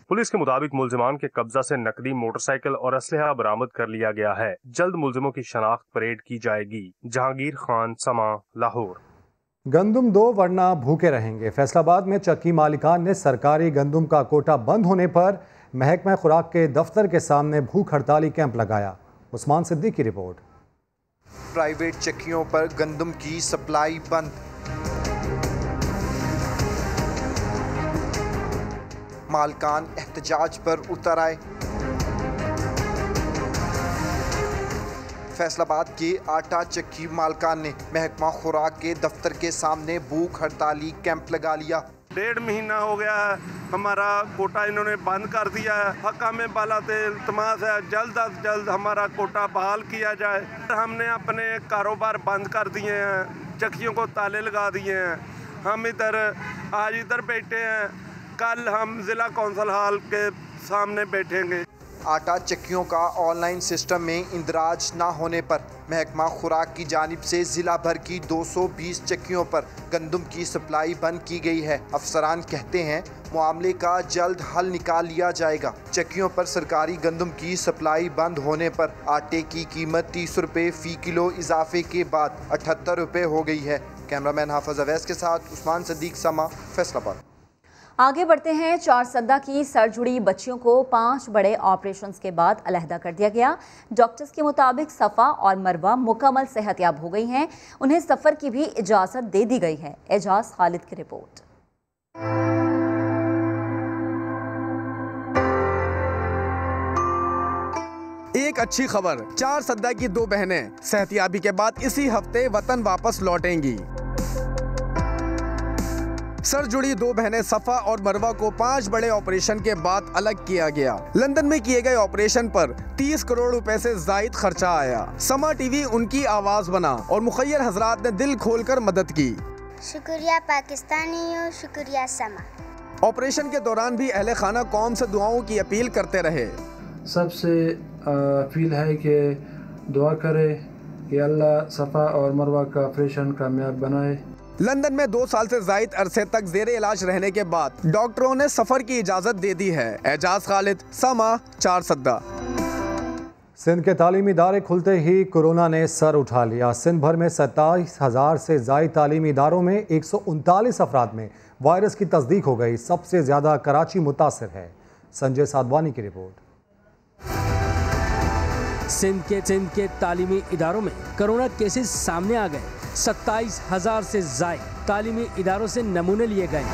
पुलिस के मुताबिक मुल्जिमान के कब्जा से नकदी, मोटरसाइकिल और असलहा बरामद कर लिया गया है। जल्द मुल्जिमों की शनाख्त परेड की जाएगी। जहांगीर खान, समा, लाहौर। गंदम दो वरना भूखे रहेंगे। फैसलाबाद में चक्की मालिकान ने सरकारी गंदम का कोटा बंद होने पर महकमा खुराक के दफ्तर के सामने भूख हड़ताली कैंप लगाया। उस्मान सिद्दीकी की रिपोर्ट। प्राइवेट चक्कियों पर गंदम की सप्लाई बंद। मालकान एहतजाज पर उतर आए। फैसलाबाद के आटा चक्की मालकान ने महकमा खुराक के दफ्तर के सामने भूख हड़ताली कैंप लगा लिया। 1.5 महीना हो गया है, हमारा कोटा इन्होंने बंद कर दिया है। हक़ में बाला इल्तमास है जल्द अज जल्द हमारा कोटा बहाल किया जाए। हमने अपने कारोबार बंद कर दिए हैं, चक्कियों को ताले लगा दिए हैं। हम आज इधर बैठे हैं, कल हम जिला कौंसिल हॉल के सामने बैठेंगे। आटा चक्कियों का ऑनलाइन सिस्टम में इंदराज न होने पर महकमा खुराक की जानिब से जिला भर की 220 चक्कियों पर गंदम की सप्लाई बंद की गई है। अफसरान कहते हैं मामले का जल्द हल निकाल लिया जाएगा। चक्कियों पर सरकारी गंदम की सप्लाई बंद होने पर आटे की कीमत 30 रुपये फ़ी किलो इजाफे के बाद 78 रुपये हो गई है। कैमरामैन हाफिज अवैस के साथ उस्मान सिद्दीक, समा, फैसलाबाद। आगे बढ़ते हैं। 4 सद्दा की सर जुड़ी बच्चियों को 5 बड़े ऑपरेशंस के बाद अलहदा कर दिया गया। डॉक्टर्स के मुताबिक सफ़ा और मरवा मुकम्मल सेहतयाब हो गई हैं। उन्हें सफ़र की भी इजाज़त दे दी गई है। एजाज खालिद की रिपोर्ट। एक अच्छी खबर, 4 सद्दा की 2 बहनें सेहतयाबी के बाद इसी हफ्ते वतन वापस लौटेंगी। सर जुड़ी 2 बहनें सफा और मरवा को 5 बड़े ऑपरेशन के बाद अलग किया गया। लंदन में किए गए ऑपरेशन पर 30 करोड़ रुपए से जायद खर्चा आया। समा टीवी उनकी आवाज बना और मुखय्यर हजरात ने दिल खोलकर मदद की। शुक्रिया पाकिस्तानियों, शुक्रिया समा। ऑपरेशन के दौरान भी अहले खाना कौम से दुआओं की अपील करते रहे। सबसे अपील है कि दुआ करे कि अल्लाह सफा और मरवा का ऑपरेशन कामयाब बनाए। लंदन में 2 साल से जायद अरसे तक जेर इलाज रहने के बाद डॉक्टरों ने सफर की इजाजत दे दी है। एजाज खालिद, समा, 4 सद्दा। सिंध के तालीमी इदारे खुलते ही कोरोना ने सर उठा लिया। सिंध भर में 27,000 से जायद तालीमी इदारों में 139 अफराद में वायरस की तस्दीक हो गई। सबसे ज्यादा कराची मुतासिर है। संजय साधवानी की रिपोर्ट। सिंध के तालीमी इदारों में कोरोना केसेस सामने आ गए। 27,000 से जायद तालीमी इदारों से नमूने लिए गए।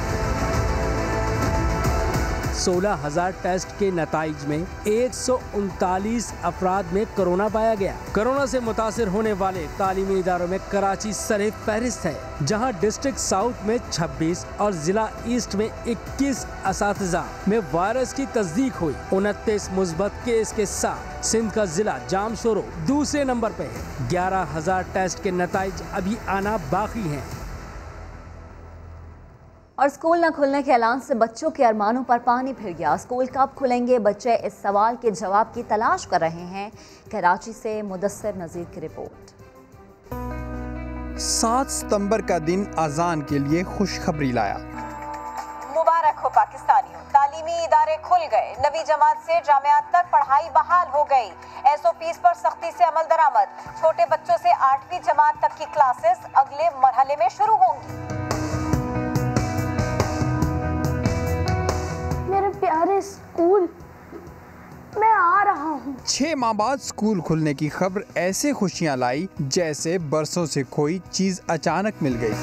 16,000 टेस्ट के नताइज में 139 अफराद में कोरोना पाया गया। कोरोना से मुतासिर होने वाले तालीमी इदारों में कराची सरे फहरिस्त है, जहां डिस्ट्रिक्ट साउथ में 26 और जिला ईस्ट में 21 असातिज़ा में वायरस की तस्दीक हुई। 29 मुस्बत केस के साथ सिंध का जिला जामशोरो दूसरे नंबर पे है। 11,000 टेस्ट के नताइज अभी आना बाकी हैं। और स्कूल न खुलने के ऐलान से बच्चों के अरमानों पर पानी फिर गया। स्कूल कब खुलेंगे, बच्चे इस सवाल के जवाब की तलाश कर रहे हैं। कराची से मुदस्सिर नज़ीर की रिपोर्ट। 7 सितंबर का दिन अजान के लिए खुशखबरी लाया। मुबारक हो पाकिस्तानियों, तालीमी इदारे खुल गए। नवी जमात से जामियात तक पढ़ाई बहाल हो गई। SOPs पर सख्ती से अमल दरामद। छोटे बच्चों से 8वीं जमात तक की क्लासेस अगले मरहले में शुरू होंगी। मेरे प्यारे स्कूल, मैं आ रहा हूँ। 6 माह बाद स्कूल खुलने की खबर ऐसे खुशियाँ लाई जैसे बरसों से कोई चीज अचानक मिल गई।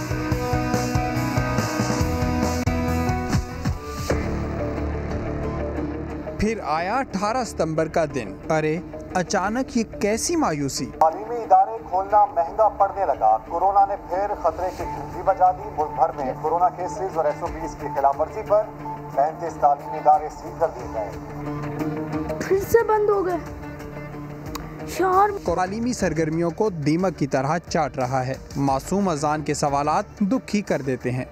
फिर आया 18 सितंबर का दिन। अरे अचानक ये कैसी मायूसी। तालीमी इदारे खोलना महंगा पड़ने लगा। कोरोना ने फिर खतरे की घंटी बजा दी। मुल्क भर में कोरोना केसेस और SOPs की खिलाफवर्जी पर 35 तालीमी इदारे सील कर दिए गए। फिर से बंद हो गए। तालीमी सरगर्मियों को दीमक की तरह चाट रहा है। मासूम अजान के सवालात दुखी कर देते हैं।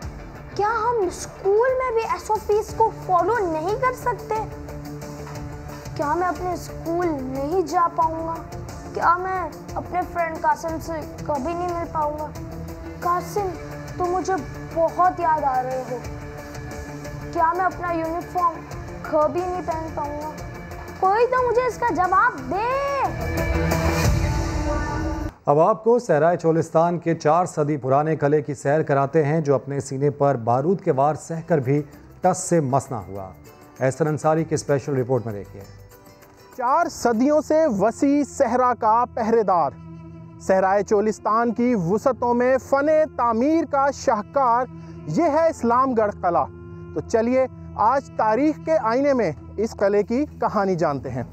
क्या हम स्कूल में भी SOPs को फॉलो नहीं कर सकते? क्या मैं अपने स्कूल नहीं जा पाऊंगा? क्या मैं अपने फ्रेंड कासिम से कभी नहीं मिल पाऊंगा? कासिम, तुम मुझे बहुत याद आ रहे हो। क्या मैं अपना यूनिफॉर्म कभी नहीं पहन पाऊंगा? कोई तो मुझे इसका जवाब दे। अब आपको सहराए चोलिस्तान के 4 सदी पुराने किले की सैर कराते हैं, जो अपने सीने पर बारूद के वार सहकर भी टस से मस ना हुआ। एहसन अंसारी की स्पेशल रिपोर्ट में देखिए। 4 सदियों से वसी सहरा का पहरेदार, सहराए चोलिस्तान की वुसतों में फने तामीर का शाहकार, ये है इस्लामगढ़ किला। तो चलिए आज तारीख के आईने में इस किले की कहानी जानते हैं।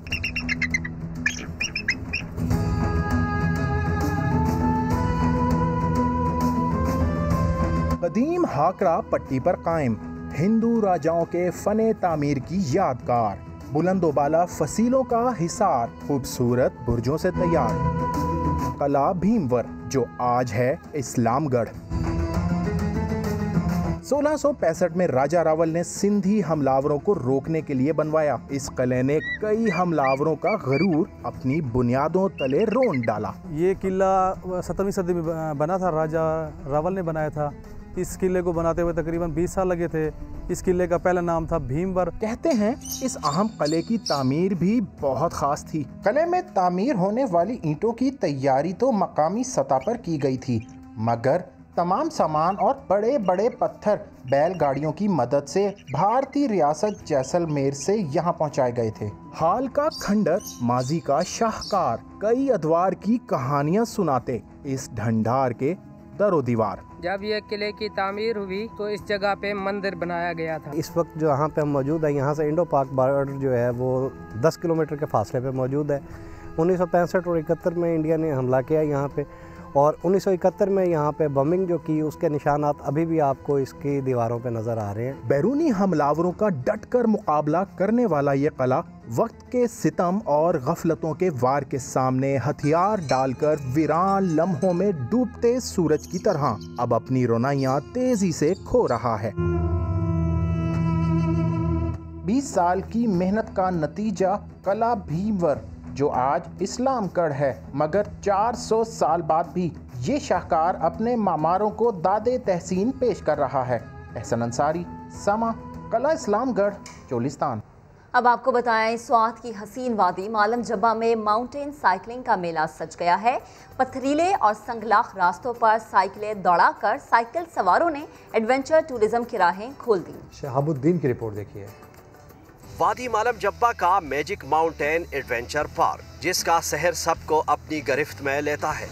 कदीम हाकरा पट्टी पर कायम हिंदू राजाओं के फने तामीर की यादगार, बुलंदोबाला फसीलों का हिसार, खूबसूरत बुर्जों से तैयार किला भीमवर, जो आज है इस्लामगढ़। 1665 में राजा रावल ने सिंधी हमलावरों को रोकने के लिए बनवाया। इस किले ने कई हमलावरों का गरूर अपनी बुनियादों तले रोंद डाला। ये किला 17वीं सदी में बना था, राजा रावल ने बनाया था। इस किले को बनाते हुए तकरीबन 20 साल लगे थे। इस किले का पहला नाम था भीमवर। कहते हैं इस अहम किले की तामीर भी बहुत खास थी। किले में तामीर होने वाली ईंटों की तैयारी तो मकामी सतह पर की गई थी, मगर तमाम सामान और बड़े बड़े पत्थर बैलगाड़ियों की मदद से भारतीय रियासत जैसलमेर से यहाँ पहुँचाए गए थे। हाल का खंडर, माजी का शाहकार, कई अदवार की कहानियाँ सुनाते इस ढंढार के दरो दीवार। जब ये किले की तामीर हुई तो इस जगह पे मंदिर बनाया गया था। इस वक्त जो यहाँ पे हम मौजूद हैं, यहाँ से इंडो पाक बॉर्डर जो है वो 10 किलोमीटर के फासले पे मौजूद है। 1965 और 71 में इंडिया ने हमला किया यहाँ पे, और 1971 में यहाँ पे बमिंग जो की, उसके निशानात अभी भी आपको इसकी दीवारों पे नज़र आ रहे हैं। बैरूनी हमलावरों का डटकर मुकाबला करने वाला ये किला वक्त के सितम और गफलतों के वार के सामने हथियार डालकर वीरान लम्हों में डूबते सूरज की तरह अब अपनी रोनाइयाँ तेजी से खो रहा है। 20 साल की मेहनत का नतीजा किला भीमवर, जो आज इस्लामगढ़ है, मगर 400 साल बाद भी ये शाहकार अपने मामारों को दादे तहसीन पेश कर रहा है। एहसन अंसारी, समा, किला इस्लामगढ़, चोलिस्तान। अब आपको बताएं, स्वात की हसीन वादी मालम जब्बा में माउंटेन साइकिलिंग का मेला सज गया है। पथरीले और संगलाख रास्तों पर साइकिलें दौड़ाकर साइकिल सवारों ने एडवेंचर टूरिज्म की राहें खोल दी। शहाबुद्दीन की रिपोर्ट देखिए। वादी मालम जब्बा का मैजिक माउंटेन एडवेंचर पार्क, जिसका शहर सबको अपनी गिरफ्त में लेता है।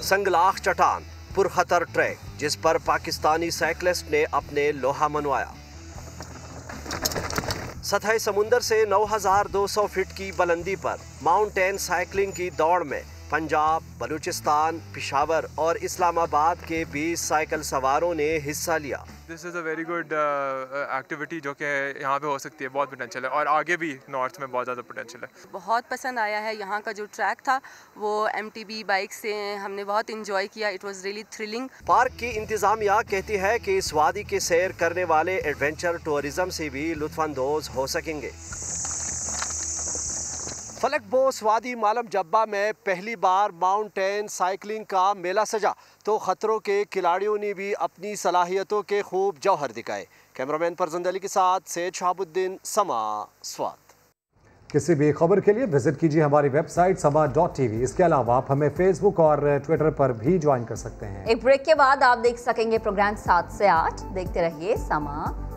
संगलाख चट्टान, पुरखतर ट्रैक, जिस पर पाकिस्तानी साइकिलिस्ट ने अपने लोहा मनवाया। सतह समुंदर से 9200 फीट की बुलंदी पर माउंटेन साइकिलिंग की दौड़ में पंजाब, बलूचिस्तान, पेशावर और इस्लामाबाद के 20 साइकिल सवारों ने हिस्सा लिया। This is a very good activity जो कि यहाँ पे हो सकती है, बहुत पोटेंशियल है, और आगे भी नॉर्थ में बहुत ज़्यादा पोटेंशियल है। बहुत पसंद आया है यहाँ का जो ट्रैक था, वो MTB बाइक से हमने बहुत इंजॉय किया। It was really thrilling. Park की इंतजामिया कहती है कि इस वादी की सैर करने वाले एडवेंचर टूरिज्म से भी लुत्फानंदोज हो सकेंगे। फलक बोस वादी मालम जब्बा में पहली बार माउंटेन साइकिलिंग का मेला सजा तो खतरों के खिलाड़ियों ने भी अपनी सलाहियतों के खूब जौहर दिखाए। कैमरामैन फरजंद अली के साथ सैयद शहाबुद्दीन, समा, स्वात। किसी भी खबर के लिए विजिट कीजिए हमारी वेबसाइट sama.tv। इसके अलावा आप हमें फेसबुक और ट्विटर पर भी ज्वाइन कर सकते हैं। एक ब्रेक के बाद आप देख सकेंगे प्रोग्राम 7 से 8। देखते रहिए समा।